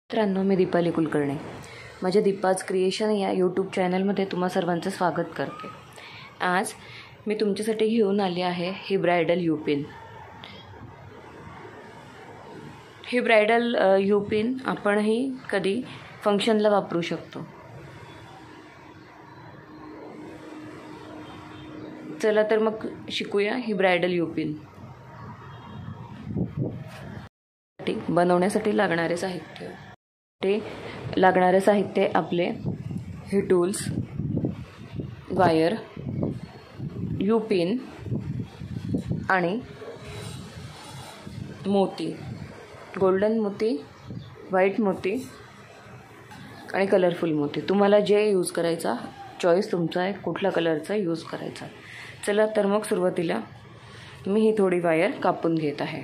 मित्रांनो, मी दीपाली कुलकर्णी. माझ्या दीपाज क्रिएशन या यूट्यूब चॅनलमध्ये तुम्हा सर्वांचं स्वागत करते. आज मी तुमच्यासाठी घेऊन आली आहे ही ब्रायडल यूपिन. ही ब्रायडल यूपिन आपणही कधी फंक्शनला वापरू शकतो. चला तर मग शिकूया ही ब्रायडल यूपिन. बनवण्यासाठी लागणारे साहित्य आपले हे टूल्स, वायर, यूपिन आणि मोती, गोल्डन मोती, व्हाईट मोती आणि कलरफुल मोती. तुम्हाला जे यूज करायचा चॉईस तुमचा आहे, कुठल्या कलरचा यूज करायचा. चला तर मग सुरुवातीला मी ही थोडी वायर कापून घेत आहे.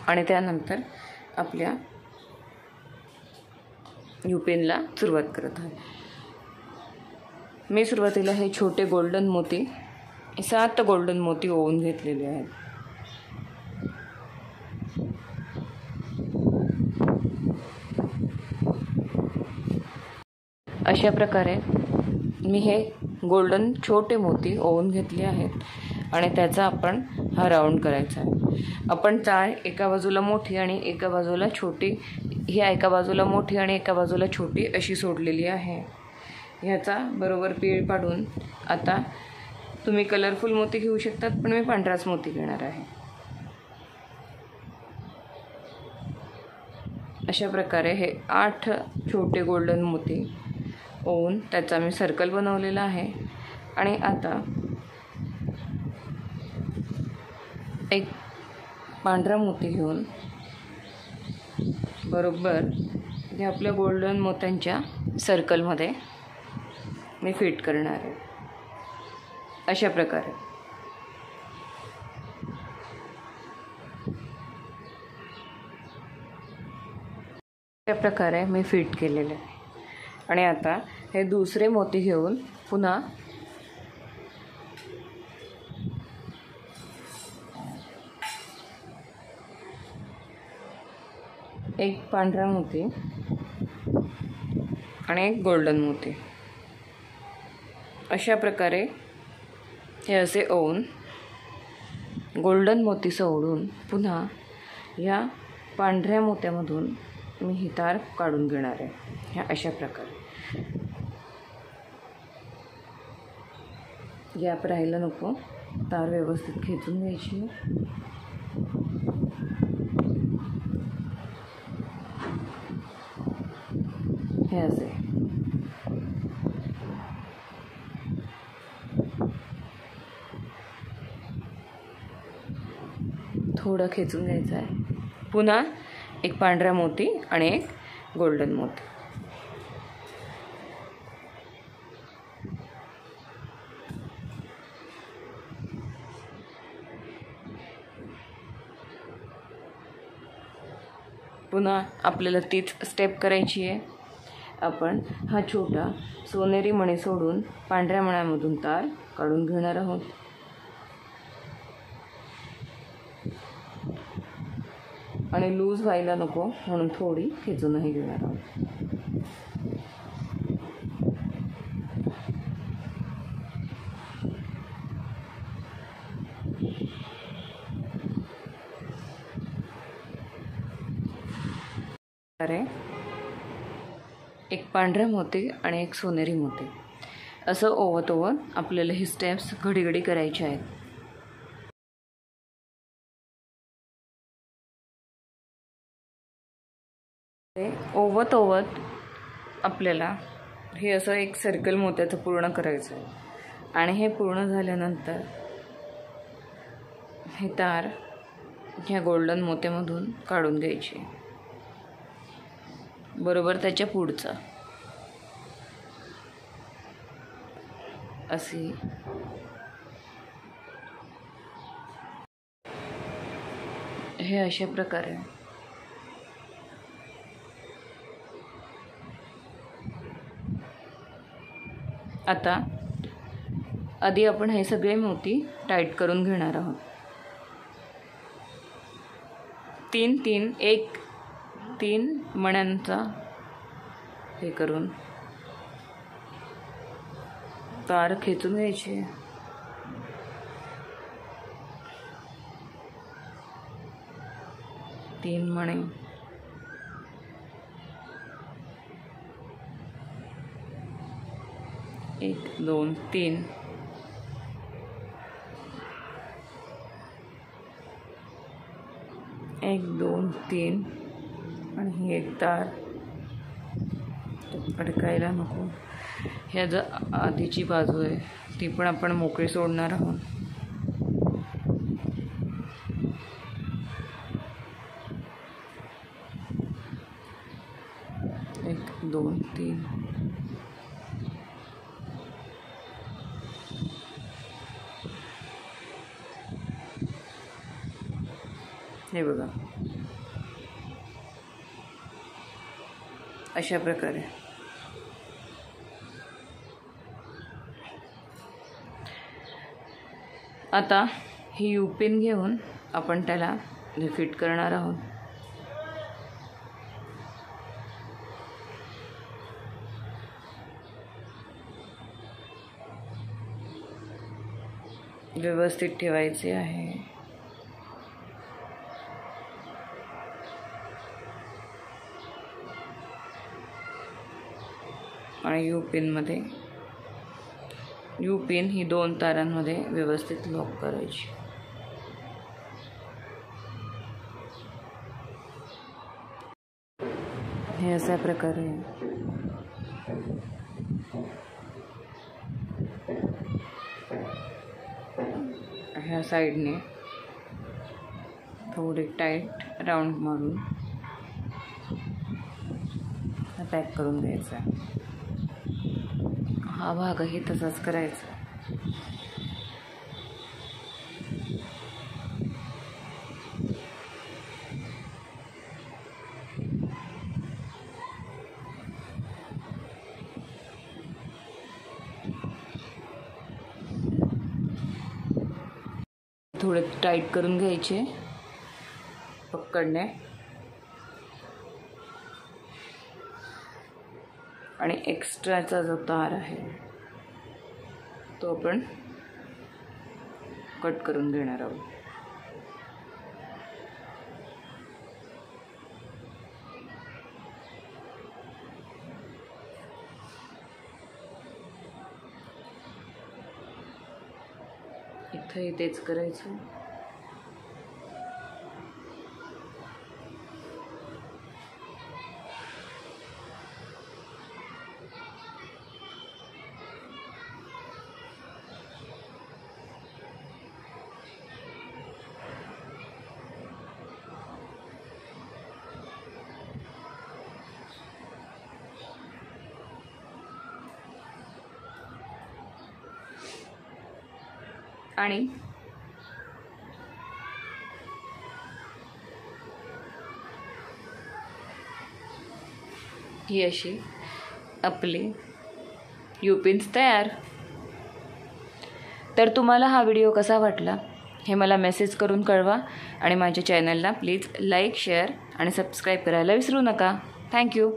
आणि त्यानंतर आपल्या यूपिनला सुरुवात करत आहे. मी सुरुवातीला हे छोटे गोल्डन मोती 7 गोल्डन मोती ओवून घेतलेले आहेत. अशा प्रकारे मी हे गोल्डन छोटे मोती ओवून घेतले आहेत आणि त्याचा आपण हा राऊंड करायचा आहे. आपण चाळ एका बाजूला मोठी आणि एका बाजूला छोटी, ह्या एका बाजूला मोठी आणि एका बाजूला छोटी अशी सोडलेली आहे. ह्याचा बरोबर पीळ पाडून आता तुम्ही कलरफुल मोती घेऊ शकतात, पण मी पांढराच मोती घेणार आहे. अशा प्रकारे हे 8 छोटे गोल्डन मोती ओवून त्याचा मी सर्कल बनवलेला आहे. आणि आता एक पांढरा मोती घेऊन बरोबर हे आपल्या गोल्डन मोत्यांच्या सर्कलमध्ये मी फिट करणार आहे. अशा प्रकारे मी फिट केलेले आहे. आणि आता हे दुसरे मोती घेऊन पुन्हा एक पांढरा मोती आणि एक गोल्डन मोती अशा प्रकारे हे असे ओवून गोल्डन मोती सोडून पुन्हा या पांढऱ्या मोत्यामधून मी ही तार काढून घेणार आहे. ह्या अशा प्रकारे गॅप राहायला नको, तार व्यवस्थित खेचून घ्यायची. हे असे थोडं खेचून घ्यायचं आहे. पुन्हा एक पांढरा मोती आणि एक गोल्डन मोती. पुन्हा आपल्याला तीच स्टेप करायची आहे. आपण हा छोटा सोनेरी मणी सोडून पांढऱ्या मण्यामधून तार काढून घेणार आहोत. आणि लूज व्हायला नको म्हणून थोडी खेचूनही घेणार आहोत. अरे एक पांढरा मोती आणि एक सोनेरी मोती असं ओवत आपल्याला ही स्टेप्स घडी करायचे आहेत. ओवत आपल्याला हे असं एक सर्कल मोत्याचं पूर्ण करायचं आहे. आणि हे पूर्ण झाल्यानंतर हे तार ह्या गोल्डन मोत्यामधून काढून घ्यायची बरोबर त्याच्या पुढचा अशी हे अशा प्रकारे आता आधी आपण हे सगळे मोती टाईट करून घेणार आहोत. 3 3 1 3 मण्यांचा हे करून तार खेचून घ्यायची. तीन मणे, एक, दोन, तीन. एक, दोन, तीन. आणि ही एक तार अडकायला नको. ह्या जो आधीची बाजू आहे ती पण आपण मोकळी सोडणार आहोत. एक, दोन, तीन. हे बघा, अशा प्रकारे. आता ही U-पिन घेऊन आपण त्याला फिट करणार आहोत. व्यवस्थित ठेवायचे आहे. आणि U-पिन ही 2 तारांमध्ये व्यवस्थित लॉक करायची. हे अशा प्रकारे ह्या साईडने थोडी टाईट राऊंड मारून पॅक करून घ्यायचा. हा भागही तसाच करायचा. थोडे टाईट करून घ्यायचे पकडणे. आणि एक्स्ट्राचा जो तार आहे तो आपण कट करून घेणार आहोत. इथंही तेच करायचं. आणि ही अशी आपली U-पिन्स तयार. तर तुम्हाला हा व्हिडिओ कसा वाटला हे मला मेसेज करून कळवा. आणि माझ्या चॅनलला प्लीज लाईक, शेअर आणि सबस्क्राईब करायला विसरू नका. थँक्यू.